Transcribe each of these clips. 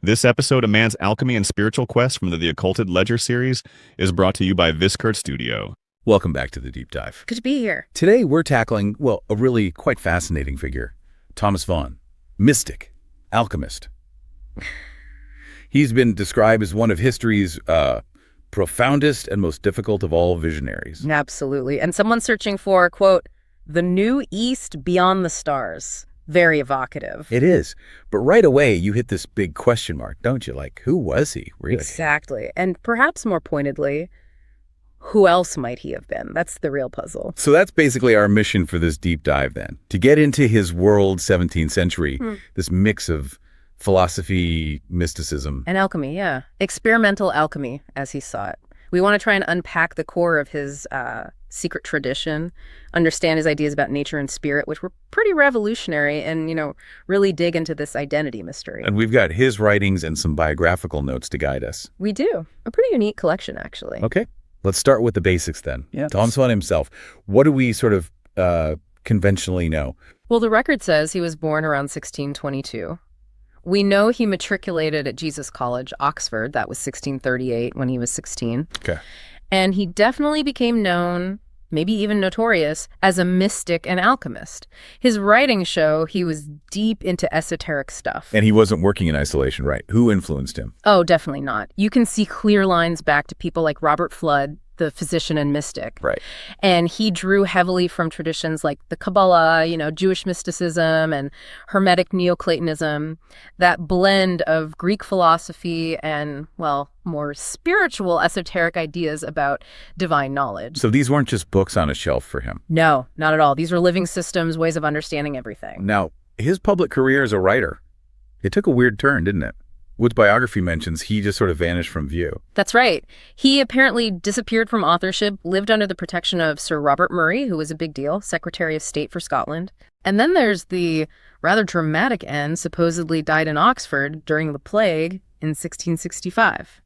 This episode of Man's Alchemy and Spiritual Quest from the Occulted Ledger series is brought to you by Vizkard Studio. Welcome back to the Deep Dive. Good to be here. Today we're tackling, well, a really quite fascinating figure, Thomas Vaughan, mystic, alchemist. He's been described as one of history's profoundest and most difficult of all visionaries. Absolutely. And someone searching for, quote, the new East beyond the stars. Very evocative. It is. But right away, you hit this big question mark, don't you? Like, who was he, really? Exactly. And perhaps more pointedly, who else might he have been? That's the real puzzle. So that's basically our mission for this deep dive then. To get into his world 17th century, this mix of philosophy, mysticism. And alchemy, yeah. Experimental alchemy, as he saw it. We want to try and unpack the core of his secret tradition, understand his ideas about nature and spirit, which were pretty revolutionary, and, really dig into this identity mystery. And we've got his writings and some biographical notes to guide us. We do. A pretty unique collection, actually. Okay. Let's start with the basics then. Yeah. Thomas Vaughan himself. What do we sort of conventionally know? Well, the record says he was born around 1622. We know he matriculated at Jesus College, Oxford. That was 1638 when he was 16. Okay. And he definitely became known, maybe even notorious, as a mystic and alchemist. His writings show he was deep into esoteric stuff. And he wasn't working in isolation, right? Who influenced him? Oh, definitely not. You can see clear lines back to people like Robert Flood, the physician and mystic. Right. And he drew heavily from traditions like the Kabbalah, Jewish mysticism and Hermetic Neoplatonism, that blend of Greek philosophy and, well, more spiritual esoteric ideas about divine knowledge. So these weren't just books on a shelf for him? No, not at all. These are living systems, ways of understanding everything. Now, his public career as a writer, it took a weird turn, didn't it? Wood's biography mentions he just sort of vanished from view. That's right. He apparently disappeared from authorship, lived under the protection of Sir Robert Murray, who was a big deal, Secretary of State for Scotland. And then there's the rather dramatic end, supposedly died in Oxford during the plague in 1665.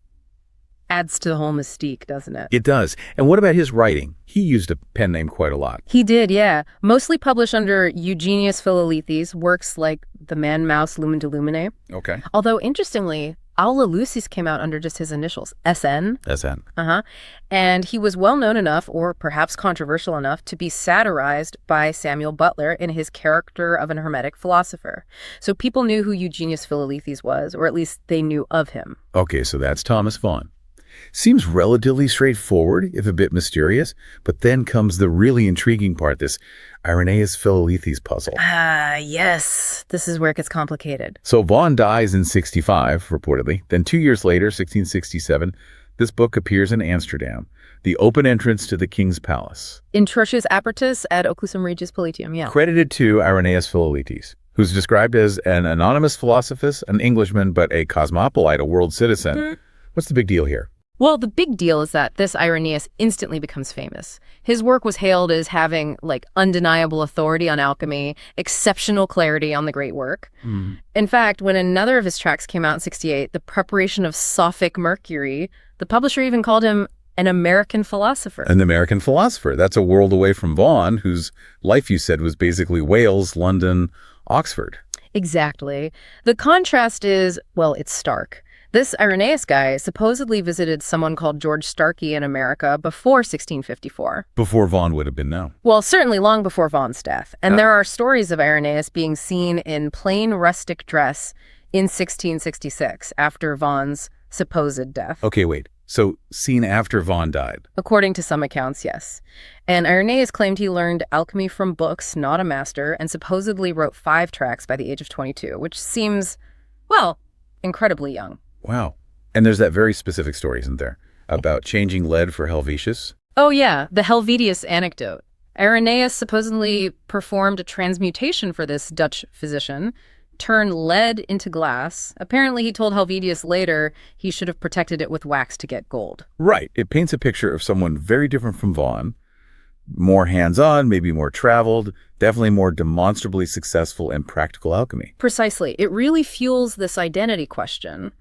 Adds to the whole mystique, doesn't it? It does. And what about his writing? He used a pen name quite a lot. He did, yeah. Mostly published under Eugenius Philalethes, works like The Man Mouse Lumen de Lumine. Okay. Although, interestingly, Aula Lucis came out under just his initials, SN. SN. And he was well known enough, or perhaps controversial enough, to be satirized by Samuel Butler in his character of an Hermetic philosopher. So people knew who Eugenius Philalethes was, or at least they knew of him. Okay, so that's Thomas Vaughan. Seems relatively straightforward, if a bit mysterious, but then comes the really intriguing part, this Irenaeus Philalethes puzzle. Yes. This is where it gets complicated. So Vaughan dies in 65, reportedly. Then 2 years later, 1667, this book appears in Amsterdam, the open entrance to the king's palace. Introcius Apertus ad occlusum regis politium, yeah. Credited to Irenaeus Philalethes, who's described as an anonymous philosophist, an Englishman, but a cosmopolite, a world citizen. What's the big deal here? Well, the big deal is that this Irenaeus instantly becomes famous. His work was hailed as having, undeniable authority on alchemy, exceptional clarity on the great work. In fact, when another of his tracts came out in 68, The Preparation of Sophic Mercury, the publisher even called him an American philosopher. An American philosopher. That's a world away from Vaughan, whose life, you said, was basically Wales, London, Oxford. Exactly. The contrast is, well, it's stark. This Irenaeus guy supposedly visited someone called George Starkey in America before 1654. Before Vaughan would have been known. Well, certainly long before Vaughan's death. And there are stories of Irenaeus being seen in plain rustic dress in 1666 after Vaughan's supposed death. Okay, wait. So seen after Vaughan died? According to some accounts, yes. And Irenaeus claimed he learned alchemy from books, not a master, and supposedly wrote 5 tracts by the age of 22, which seems, well, incredibly young. Wow. And there's that very specific story, isn't there, about changing lead for Helvetius? Oh, yeah, the Helvetius anecdote. Irenaeus supposedly performed a transmutation for this Dutch physician, turned lead into glass. Apparently, he told Helvetius later he should have protected it with wax to get gold. Right. It paints a picture of someone very different from Vaughan, more hands-on, maybe more traveled, definitely more demonstrably successful in practical alchemy. Precisely. It really fuels this identity question.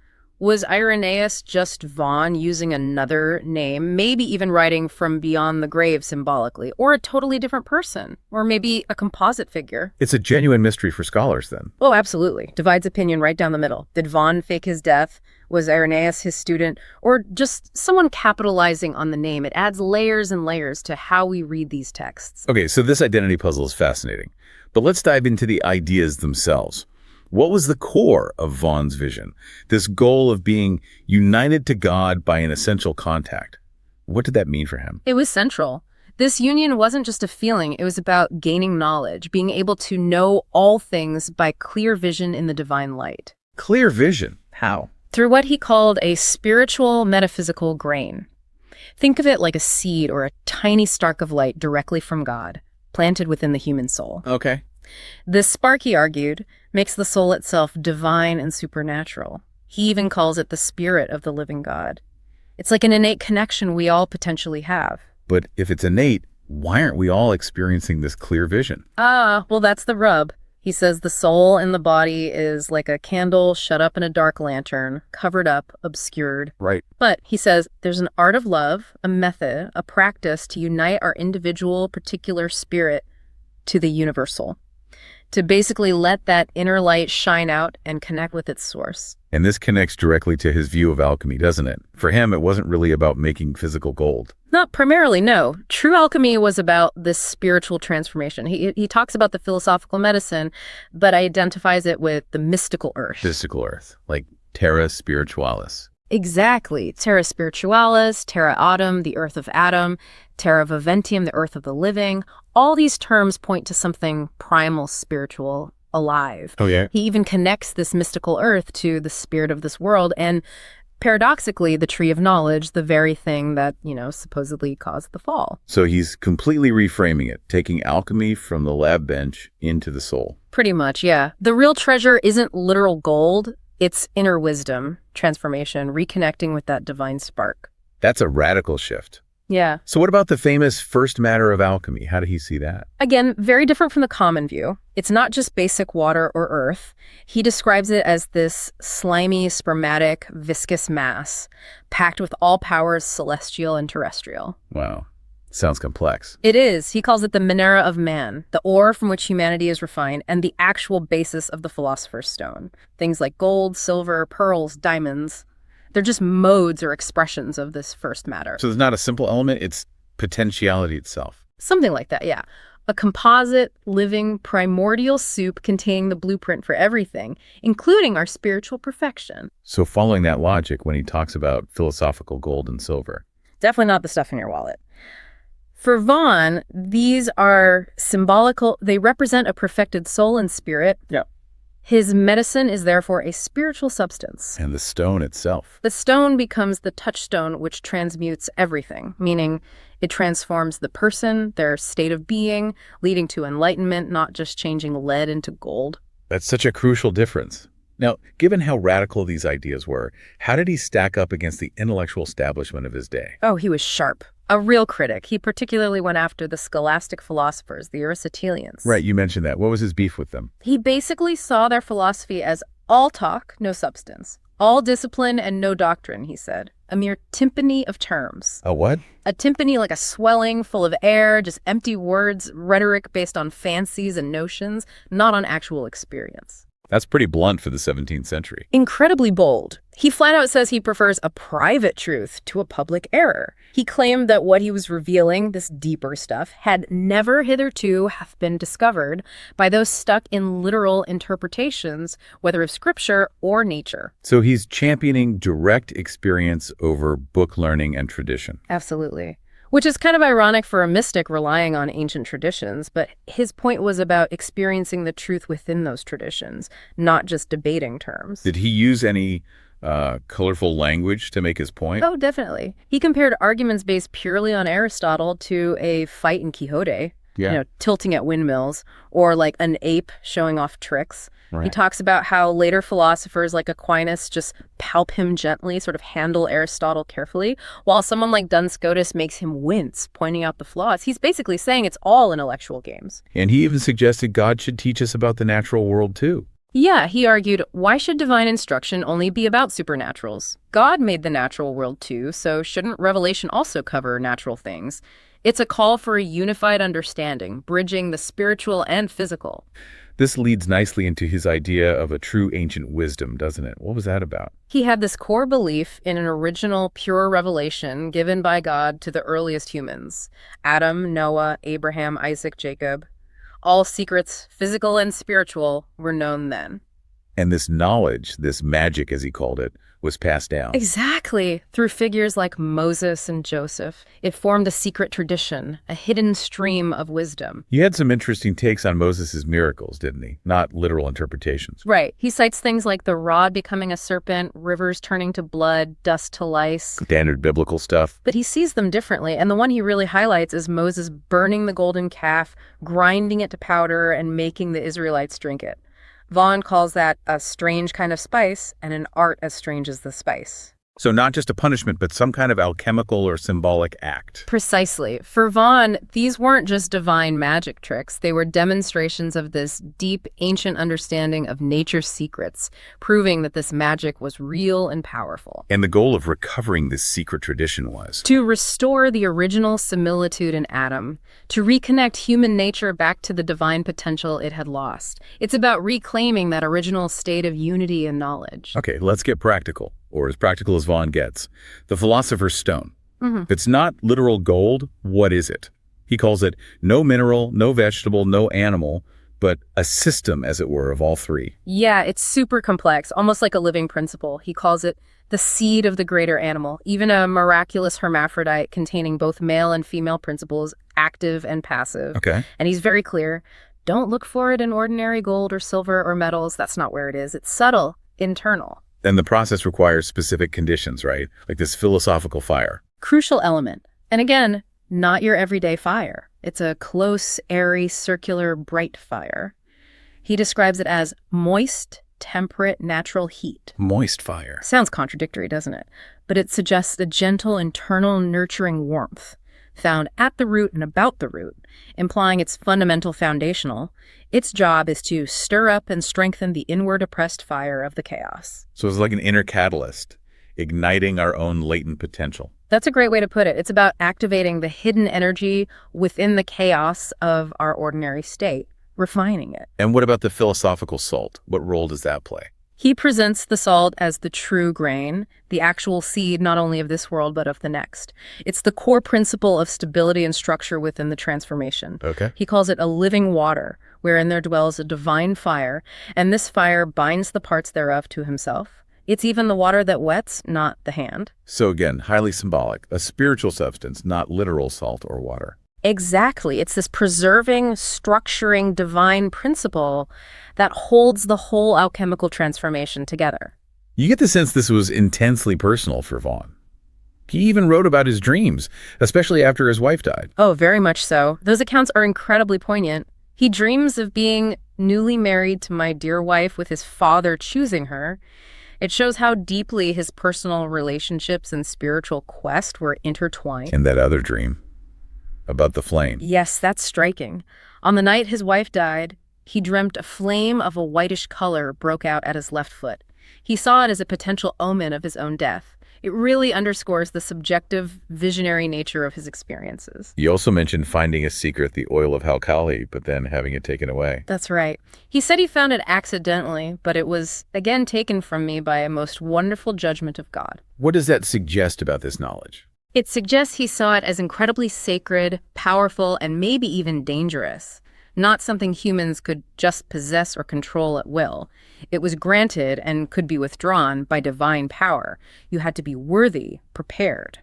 Was Irenaeus just Vaughan using another name, maybe even writing from beyond the grave symbolically, or a totally different person, or maybe a composite figure? It's a genuine mystery for scholars, then. Oh, absolutely. Divides opinion right down the middle. Did Vaughan fake his death? Was Irenaeus his student? Or just someone capitalizing on the name? It adds layers and layers to how we read these texts. Okay, so this identity puzzle is fascinating. But let's dive into the ideas themselves. What was the core of Vaughan's vision? This goal of being united to God by an essential contact. What did that mean for him? It was central. This union wasn't just a feeling, it was about gaining knowledge, being able to know all things by clear vision in the divine light. Clear vision. How? Through what he called a spiritual metaphysical grain. Think of it like a seed or a tiny spark of light directly from God, planted within the human soul. Okay. This spark, he argued, makes the soul itself divine and supernatural. He even calls it the spirit of the living God. It's like an innate connection we all potentially have. But if it's innate, why aren't we all experiencing this clear vision? Well, that's the rub. He says the soul in the body is like a candle shut up in a dark lantern, covered up, obscured. Right. But he says there's an art of love, a method, a practice to unite our individual, particular spirit to the universal. To basically let that inner light shine out and connect with its source. And this connects directly to his view of alchemy, doesn't it? For him, it wasn't really about making physical gold. Not primarily, no. True alchemy was about this spiritual transformation. He talks about the philosophical medicine, but identifies it with the mystical earth. Mystical earth, like terra spiritualis. Exactly. Terra spiritualis, terra autem, the earth of Adam, terra viventium, the earth of the living. All these terms point to something primal, spiritual, alive. Oh, yeah? He even connects this mystical earth to the spirit of this world and, paradoxically, the tree of knowledge, the very thing that, supposedly caused the fall. So he's completely reframing it, taking alchemy from the lab bench into the soul. Pretty much, yeah. The real treasure isn't literal gold. It's inner wisdom, transformation, reconnecting with that divine spark. That's a radical shift. Yeah. So what about the famous first matter of alchemy? How did he see that? Again, very different from the common view. It's not just basic water or earth. He describes it as this slimy, spermatic, viscous mass, packed with all powers celestial and terrestrial. Wow. Sounds complex. It is. He calls it the Minera of man, the ore from which humanity is refined, and the actual basis of the Philosopher's Stone. Things like gold, silver, pearls, diamonds. They're just modes or expressions of this first matter. So there's not a simple element, it's potentiality itself. Something like that, yeah. A composite, living, primordial soup containing the blueprint for everything, including our spiritual perfection. So following that logic, when he talks about philosophical gold and silver. Definitely not the stuff in your wallet. For Vaughan, these are symbolical. They represent a perfected soul and spirit. Yeah. His medicine is therefore a spiritual substance. And the stone itself. The stone becomes the touchstone which transmutes everything, meaning it transforms the person, their state of being, leading to enlightenment, not just changing lead into gold. That's such a crucial difference. Now, given how radical these ideas were, how did he stack up against the intellectual establishment of his day? Oh, he was sharp. A real critic. He particularly went after the scholastic philosophers, the Aristotelians. Right, you mentioned that. What was his beef with them? He basically saw their philosophy as all talk, no substance. All discipline and no doctrine, he said. A mere timpani of terms. A what? A timpani like a swelling full of air, just empty words, rhetoric based on fancies and notions, not on actual experience. That's pretty blunt for the 17th century. Incredibly bold. He flat out says he prefers a private truth to a public error. He claimed that what he was revealing, this deeper stuff, had never hitherto have been discovered by those stuck in literal interpretations, whether of scripture or nature. So he's championing direct experience over book learning and tradition. Absolutely. Which is kind of ironic for a mystic relying on ancient traditions, but his point was about experiencing the truth within those traditions, not just debating terms. Did he use any colorful language to make his point? Oh, definitely. He compared arguments based purely on Aristotle to a fight in Quixote, tilting at windmills, or like an ape showing off tricks. Right. He talks about how later philosophers like Aquinas just palp him gently, sort of handle Aristotle carefully, while someone like Duns Scotus makes him wince, pointing out the flaws. He's basically saying it's all intellectual games. And he even suggested God should teach us about the natural world too. Yeah, he argued, why should divine instruction only be about supernaturals? God made the natural world too, so shouldn't revelation also cover natural things? It's a call for a unified understanding, bridging the spiritual and physical. This leads nicely into his idea of a true ancient wisdom, doesn't it? What was that about? He had this core belief in an original, pure revelation given by God to the earliest humans: Adam, Noah, Abraham, Isaac, Jacob. All secrets, physical and spiritual, were known then. And this knowledge, this magic as he called it, was passed down. Exactly. Through figures like Moses and Joseph, it formed a secret tradition, a hidden stream of wisdom. He had some interesting takes on Moses' miracles, didn't he? Not literal interpretations. Right. He cites things like the rod becoming a serpent, rivers turning to blood, dust to lice. Standard biblical stuff. But he sees them differently, and the one he really highlights is Moses burning the golden calf, grinding it to powder, and making the Israelites drink it. Vaughan calls that a strange kind of spice and an art as strange as the spice. So not just a punishment, but some kind of alchemical or symbolic act. Precisely. For Vaughan, these weren't just divine magic tricks. They were demonstrations of this deep, ancient understanding of nature's secrets, proving that this magic was real and powerful. And the goal of recovering this secret tradition was To restore the original similitude in Adam, to reconnect human nature back to the divine potential it had lost. It's about reclaiming that original state of unity and knowledge. Okay, let's get practical, or as practical as Vaughan gets. The Philosopher's Stone. If it's not literal gold, what is it? He calls it no mineral, no vegetable, no animal, but a system, as it were, of all three. Yeah, it's super complex, almost like a living principle. He calls it the seed of the greater animal, even a miraculous hermaphrodite containing both male and female principles, active and passive. Okay. And he's very clear, don't look for it in ordinary gold or silver or metals. That's not where it is. It's subtle, internal. And the process requires specific conditions, right? Like this philosophical fire. Crucial element. And again, not your everyday fire. It's a close, airy, circular, bright fire. He describes it as moist, temperate, natural heat. Moist fire. Sounds contradictory, doesn't it? But it suggests a gentle, internal, nurturing warmth found at the root and about the root, implying it's fundamental foundational. Its job is to stir up and strengthen the inward oppressed fire of the chaos. So it's like an inner catalyst, igniting our own latent potential. That's a great way to put it. It's about activating the hidden energy within the chaos of our ordinary state, refining it. And what about the philosophical salt? What role does that play? He presents the salt as the true grain, the actual seed not only of this world but of the next. It's the core principle of stability and structure within the transformation. Okay. He calls it a living water, wherein there dwells a divine fire, and this fire binds the parts thereof to himself. It's even the water that wets, not the hand. So again, highly symbolic, a spiritual substance, not literal salt or water. Exactly. It's this preserving, structuring, divine principle that holds the whole alchemical transformation together. You get the sense this was intensely personal for Vaughan. He even wrote about his dreams, especially after his wife died. Oh, very much so. Those accounts are incredibly poignant. He dreams of being newly married to my dear wife with his father choosing her. It shows how deeply his personal relationships and spiritual quest were intertwined. And that other dream about the flame. Yes, that's striking. On the night his wife died, he dreamt a flame of a whitish color broke out at his left foot. He saw it as a potential omen of his own death. It really underscores the subjective, visionary nature of his experiences. You also mentioned finding a secret, the oil of Alkali, but then having it taken away. That's right. He said he found it accidentally, but it was, again, taken from me by a most wonderful judgment of God. What does that suggest about this knowledge? It suggests he saw it as incredibly sacred, powerful, and maybe even dangerous. Not something humans could just possess or control at will. It was granted and could be withdrawn by divine power. You had to be worthy, prepared.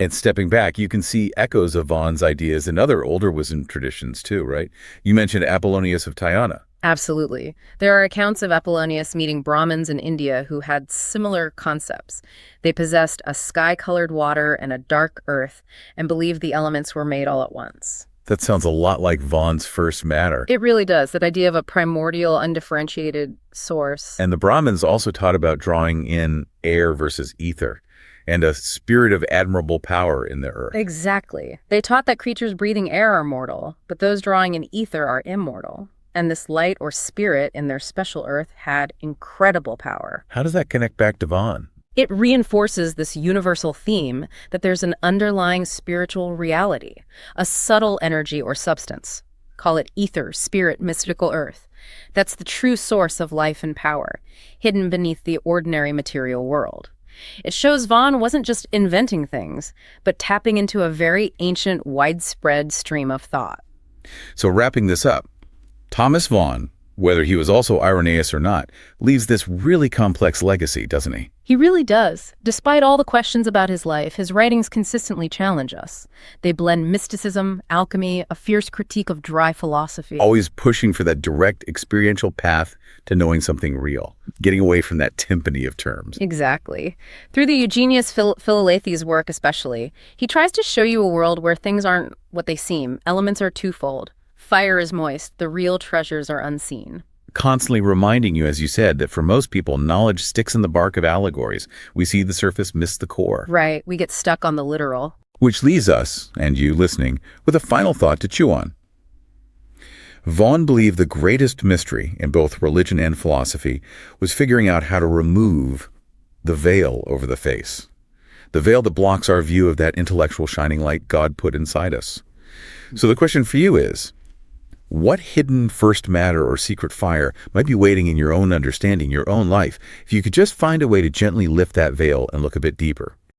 And stepping back, you can see echoes of Vaughan's ideas in other older wisdom traditions too, right? You mentioned Apollonius of Tyana. Absolutely. There are accounts of Apollonius meeting Brahmins in India who had similar concepts. They possessed a sky-colored water and a dark earth and believed the elements were made all at once. That sounds a lot like Vaughan's first matter. It really does, that idea of a primordial, undifferentiated source. And the Brahmins also taught about drawing in air versus ether and a spirit of admirable power in the earth. Exactly. They taught that creatures breathing air are mortal, but those drawing in ether are immortal. And this light or spirit in their special earth had incredible power. How does that connect back to Vaughan? It reinforces this universal theme that there's an underlying spiritual reality, a subtle energy or substance. Call it ether, spirit, mystical earth. That's the true source of life and power, hidden beneath the ordinary material world. It shows Vaughan wasn't just inventing things, but tapping into a very ancient, widespread stream of thought. So wrapping this up, Thomas Vaughan, whether he was also Irenaeus or not, leaves this really complex legacy, doesn't he? He really does. Despite all the questions about his life, his writings consistently challenge us. They blend mysticism, alchemy, a fierce critique of dry philosophy. Always pushing for that direct experiential path to knowing something real, getting away from that timpani of terms. Exactly. Through the Irenaeus Philalethes' work especially, he tries to show you a world where things aren't what they seem. Elements are twofold. Fire is moist, the real treasures are unseen. Constantly reminding you, as you said, that for most people, knowledge sticks in the bark of allegories. We see the surface, miss the core. Right, we get stuck on the literal. Which leaves us, and you listening, with a final thought to chew on. Vaughan believed the greatest mystery in both religion and philosophy was figuring out how to remove the veil over the face. The veil that blocks our view of that intellectual shining light God put inside us. So the question for you is, what hidden first matter or secret fire might be waiting in your own understanding, your own life, if you could just find a way to gently lift that veil and look a bit deeper?